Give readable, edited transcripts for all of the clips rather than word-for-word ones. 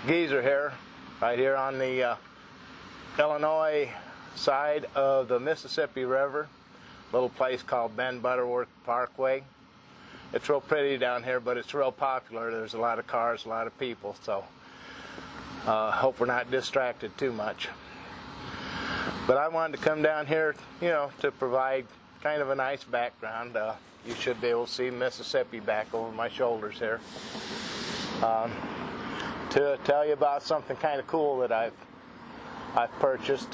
geezer here, right here on the Illinois side of the Mississippi River. Little place called Ben Butterworth Parkway. It's real pretty down here, but it's real popular. There's a lot of cars, a lot of people, so hope we're not distracted too much. But I wanted to come down here, to provide kind of a nice background. You should be able to see Mississippi back over my shoulders here. To tell you about something kind of cool that I've purchased.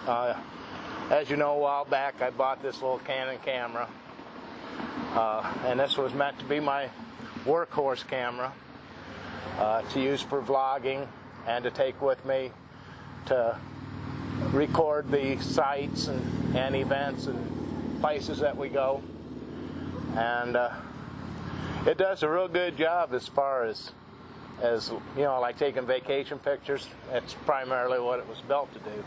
As you know, a while back I bought this little Canon camera, and this was meant to be my workhorse camera to use for vlogging and to take with me to record the sites and events and places that we go. And it does a real good job as far as like taking vacation pictures. It's primarily what it was built to do.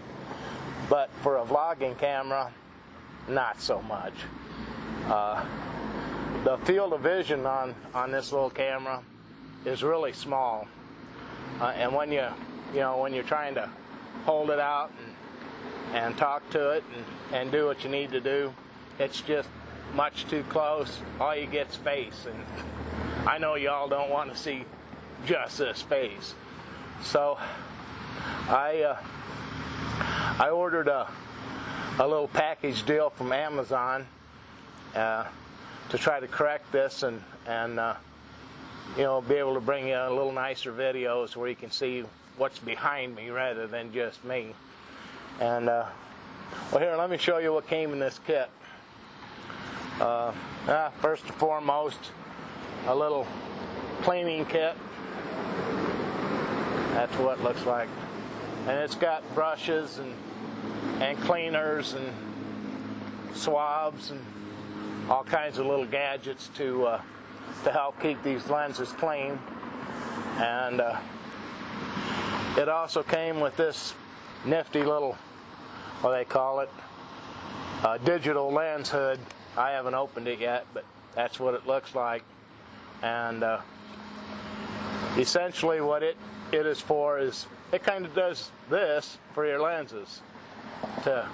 But for a vlogging camera, not so much. The field of vision on this little camera is really small, and when you're trying to hold it out and talk to it and do what you need to do, it's just much too close. All you get's face, and I know y'all don't want to see just this face. So I ordered a little package deal from Amazon to try to correct this and be able to bring you a little nicer videos where you can see what's behind me rather than just me. And well, here, let me show you what came in this kit. First and foremost, a little cleaning kit. That's what it looks like. And it's got brushes and cleaners and swabs and all kinds of little gadgets to help keep these lenses clean. And it also came with this nifty little, what they call it, digital lens hood. I haven't opened it yet, but that's what it looks like. And essentially what it is for is it kind of does this for your lenses to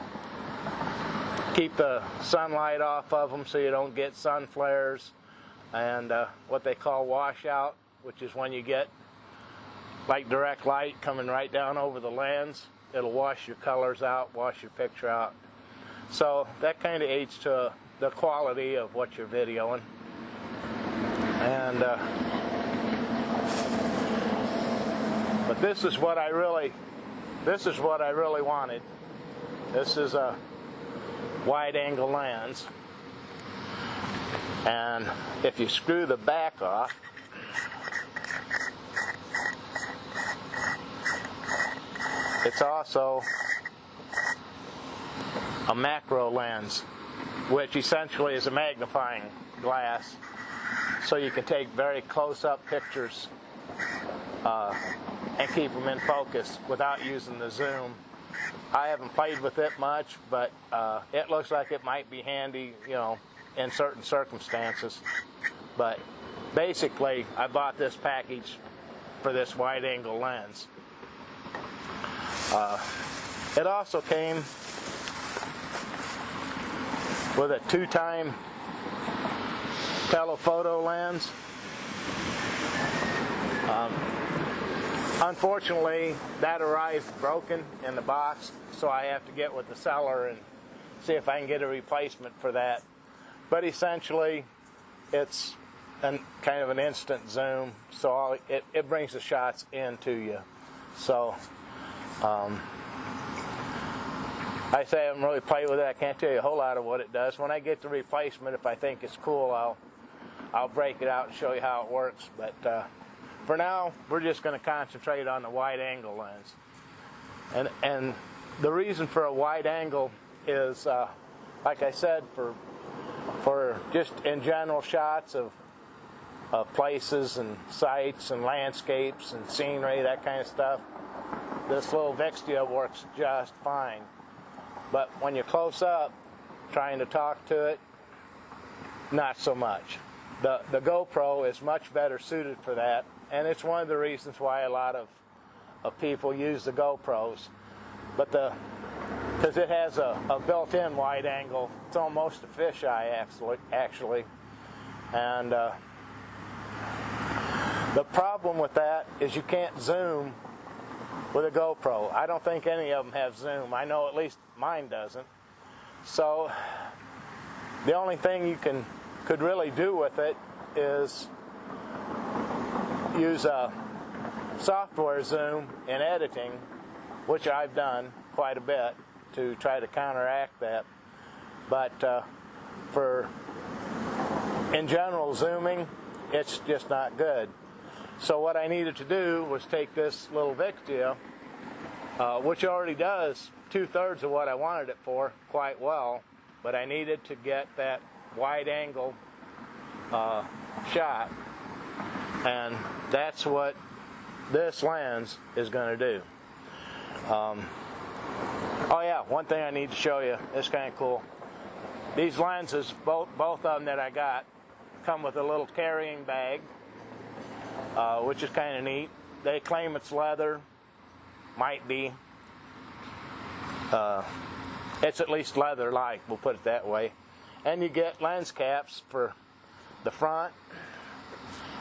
keep the sunlight off of them so you don't get sun flares, and what they call washout, which is when you get like direct light coming right down over the lens. It'll wash your colors out, wash your picture out. So that kind of aids to the quality of what you're videoing. And but this is what I really wanted. This is a wide-angle lens, and if you screw the back off, it's also a macro lens, which essentially is a magnifying glass, so you can take very close-up pictures and keep them in focus without using the zoom. I haven't played with it much, but it looks like it might be handy, in certain circumstances. But basically, I bought this package for this wide-angle lens. It also came with a 2-time telephoto lens. Unfortunately, that arrived broken in the box, so I have to get with the seller and see if I can get a replacement for that. But essentially, it's kind of an instant zoom, so it brings the shots into you. So I say I haven't really played with it. I can't tell you a whole lot of what it does. When I get the replacement, if I think it's cool, I'll break it out and show you how it works. But for now, we're just going to concentrate on the wide-angle lens. And the reason for a wide angle is, like I said, for just in general shots of places and sites and landscapes and scenery, that kind of stuff, this little Vixia works just fine. But when you're close up, trying to talk to it, not so much. The GoPro is much better suited for that, and it's one of the reasons why a lot of of people use the GoPros, but because it has a built-in wide angle, it's almost a fisheye actually. And the problem with that is you can't zoom with a GoPro. I don't think any of them have zoom. I know at least mine doesn't. So the only thing you could really do with it is use a software zoom in editing, which I've done quite a bit to try to counteract that. But in general zooming, it's just not good. So what I needed to do was take this little Vixia, which already does 2/3 of what I wanted it for quite well, but I needed to get that wide angle shot, and that's what this lens is going to do. Oh yeah, one thing I need to show you, it's kind of cool. These lenses, both of them that I got, come with a little carrying bag, which is kind of neat. They claim it's leather, might be. It's at least leather-like, we'll put it that way. And you get lens caps for the front,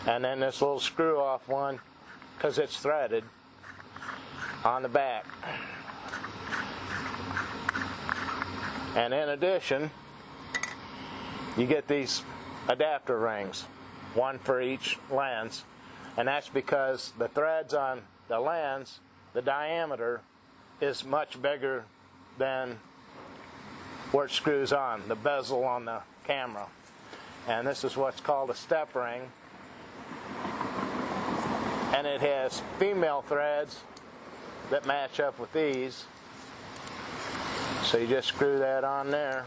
and then this little screw-off one, because it's threaded, on the back. And in addition, you get these adapter rings, one for each lens, and that's because the threads on the lens, the diameter is much bigger than where it screws on, the bezel on the camera. And this is what's called a step ring, and it has female threads that match up with these. So you just screw that on there.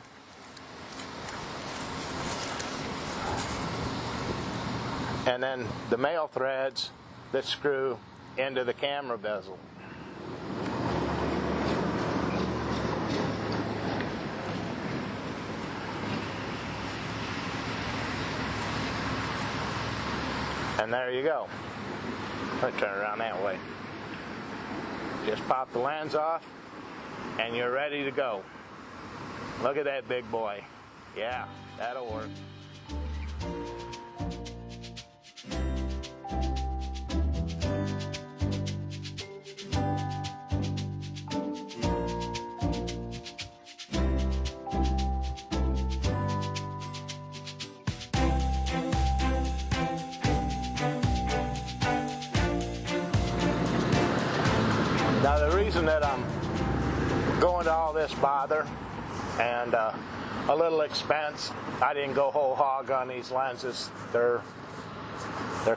And then the male threads that screw into the camera bezel. And there you go. Let me turn it around that way. Just pop the lens off, and you're ready to go. Look at that big boy. Yeah, that'll work. Now the reason that I'm going to all this bother and a little expense, I didn't go whole hog on these lenses. They're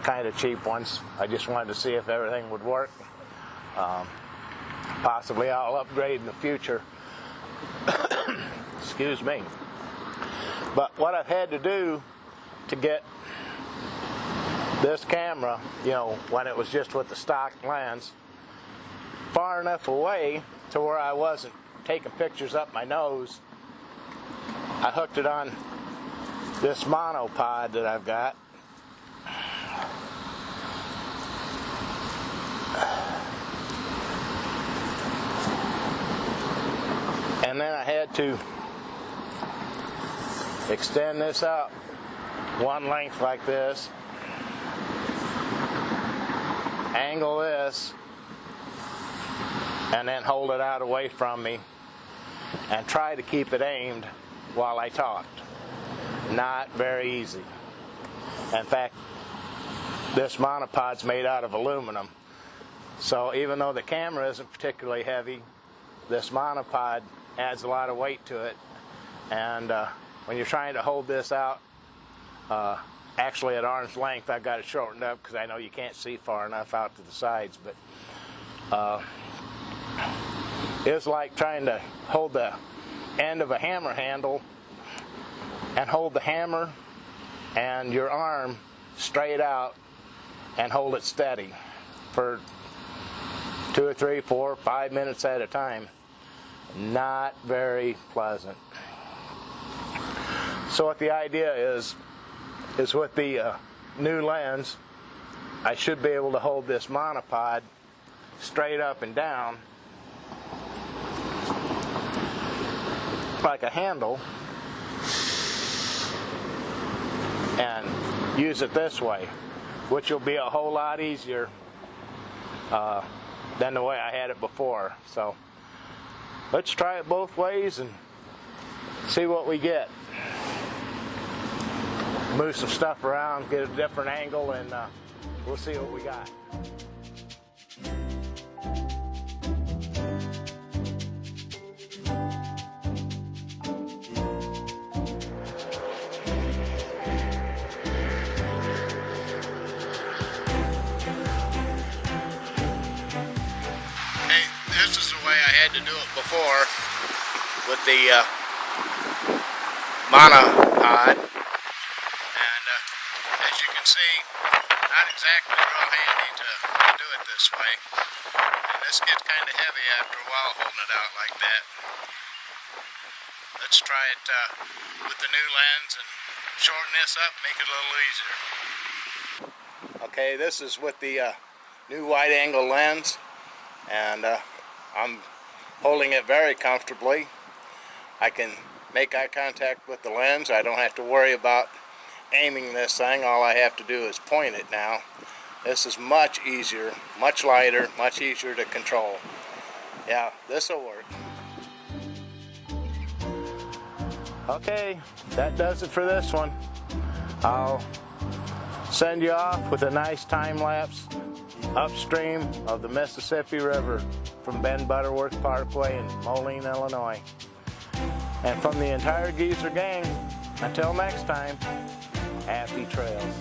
kind of cheap ones. I just wanted to see if everything would work. Possibly I'll upgrade in the future. Excuse me. But what I've had to do to get this camera, you know, when it was just with the stock lens, far enough away to where I wasn't taking pictures up my nose, I hooked it on this monopod that I've got. And then I had to extend this out one length like this, angle this, and then hold it out away from me and try to keep it aimed while I talked. Not very easy. In fact, this monopod's made out of aluminum. So even though the camera isn't particularly heavy, this monopod adds a lot of weight to it. And when you're trying to hold this out, actually at arm's length, I've got it shortened up because I know you can't see far enough out to the sides, but it's like trying to hold the end of a hammer handle and hold the hammer and your arm straight out and hold it steady for 2 or 3, 4, 5 minutes at a time. Not very pleasant. So what the idea is with the new lens, I should be able to hold this monopod straight up and down like a handle and use it this way, which will be a whole lot easier than the way I had it before. So let's try it both ways and see what we get. Move some stuff around, get a different angle, and we'll see what we got. This is the way I had to do it before with the monopod, and as you can see, not exactly real handy to do it this way, and this gets kind of heavy after a while holding it out like that. Let's try it with the new lens and shorten this up, make it a little easier. Okay, this is with the new wide angle lens, and I'm holding it very comfortably. I can make eye contact with the lens. I don't have to worry about aiming this thing. All I have to do is point it now. This is much easier, much lighter, much easier to control. Yeah, this will work. Okay, that does it for this one. I'll send you off with a nice time-lapse upstream of the Mississippi River from Ben Butterworth Parkway in Moline, Illinois. And from the entire Geezer gang, until next time, happy trails.